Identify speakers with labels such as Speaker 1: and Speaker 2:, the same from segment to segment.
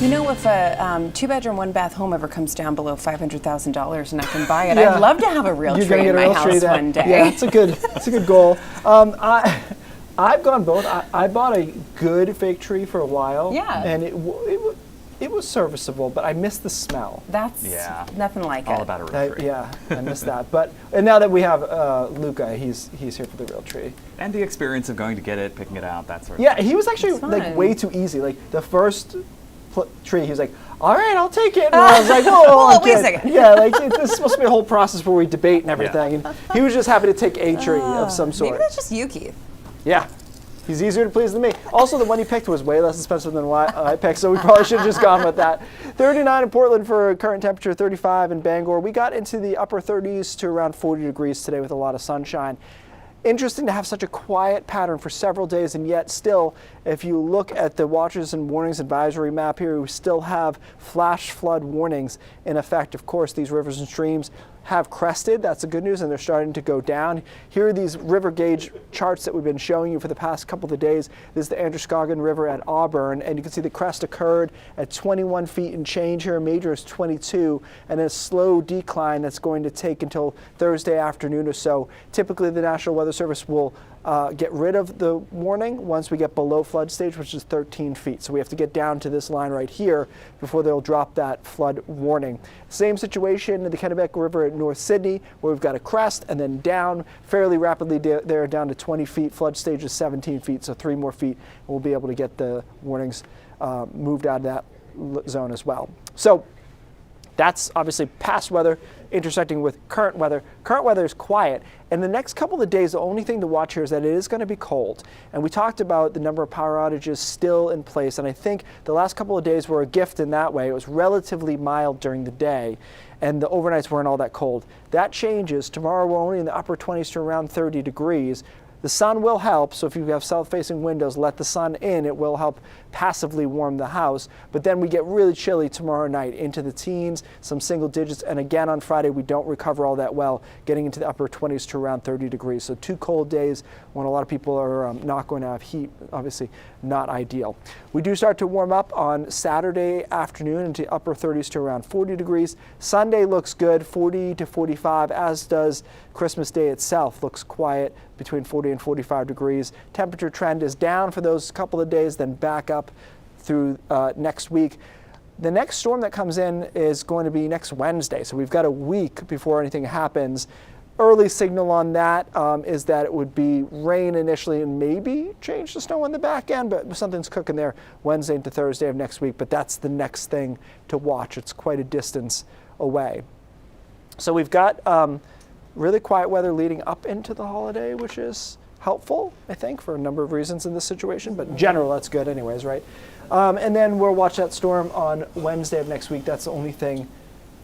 Speaker 1: You know, if a two-bedroom, one-bath home ever comes down below $500,000 and I can buy it, I'd love to have a real tree in my house one day.
Speaker 2: Yeah, it's a good goal. I've gone both. I bought a good fake tree for a while.
Speaker 1: Yeah.
Speaker 2: And it was serviceable, but I missed the smell.
Speaker 1: That's nothing like
Speaker 3: All
Speaker 1: it.
Speaker 3: about a real tree.
Speaker 2: I missed that. And now that we have Luca, he's here for the real tree.
Speaker 3: And the experience of going to get it, picking it out, that sort of
Speaker 2: Yeah,
Speaker 3: thing.
Speaker 2: he was actually
Speaker 1: It's
Speaker 2: like
Speaker 1: fun.
Speaker 2: way too easy. Like the first tree, he was like, "All right, I'll take it." And I was like, "Whoa,
Speaker 1: wait a
Speaker 2: kid."
Speaker 1: second.
Speaker 2: Yeah, like this is supposed to be a whole process where we debate and everything. And he was just happy to take a tree of some sort.
Speaker 1: Maybe that's just you, Keith.
Speaker 2: Yeah. He's easier to please than me. Also, the one he picked was way less expensive than what I picked, so we probably should have just gone with that. 39 in Portland for current temperature, 35 in Bangor. We got into the upper 30s to around 40 degrees today with a lot of sunshine. Interesting to have such a quiet pattern for several days, and yet still, if you look at the watches and warnings advisory map here, we still have flash flood warnings in effect. Of course, these rivers and streams have crested. That's the good news, and they're starting to go down. Here are these river gauge charts that we've been showing you for the past couple of days. This is the Androscoggin River at Auburn, and you can see the crest occurred at 21 feet and change here. Major is 22, and a slow decline that's going to take until Thursday afternoon or so. Typically, the National Weather Service will get rid of the warning once we get below flood stage, which is 13 feet. So we have to get down to this line right here before they'll drop that flood warning. Same situation in the Kennebec River at North Sydney, where we've got a crest and then down fairly rapidly there down to 20 feet. Flood stage is 17 feet, so 3 more feet, and we'll be able to get the warnings moved out of that zone as well. So that's obviously past weather intersecting with current weather. Current weather is quiet, and the next couple of days, the only thing to watch here is that it is going to be cold. And we talked about the number of power outages still in place, and I think the last couple of days were a gift in that way. It was relatively mild during the day, and the overnights weren't all that cold. That changes. Tomorrow we're only in the upper 20s to around 30 degrees. The sun will help, so if you have south-facing windows, let the sun in. It will help passively warm the house. But then we get really chilly tomorrow night, into the teens, some single digits, and again on Friday we don't recover all that well, getting into the upper 20s to around 30 degrees. So 2 cold days when a lot of people are not going to have heat, obviously not ideal. We do start to warm up on Saturday afternoon into upper 30s to around 40 degrees. Sunday looks good, 40 to 45, as does Christmas Day itself. Looks quiet, between 40 and 45 degrees. Temperature trend is down for those couple of days, then back up through next week. The next storm that comes in is going to be next Wednesday, so we've got a week before anything happens. Early signal on that is that it would be rain initially and maybe change to snow on the back end, but something's cooking there Wednesday into Thursday of next week, but that's the next thing to watch. It's quite a distance away. So we've got really quiet weather leading up into the holiday, which is helpful, I think, for a number of reasons in this situation, but in general, that's good anyways, right? And then we'll watch that storm on Wednesday of next week. That's the only thing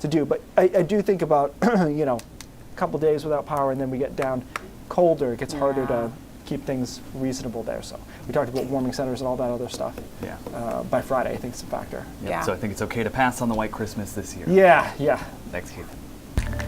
Speaker 2: to do. But I do think about, you know, a couple days without power, and then we get down colder. It gets harder to keep things reasonable there. So we talked about warming centers and all that other stuff.
Speaker 3: Yeah.
Speaker 2: By Friday, I think it's a factor.
Speaker 1: Yeah.
Speaker 3: So I think it's okay to pass on the White Christmas this year.
Speaker 2: Yeah, yeah.
Speaker 3: Thanks, Keith.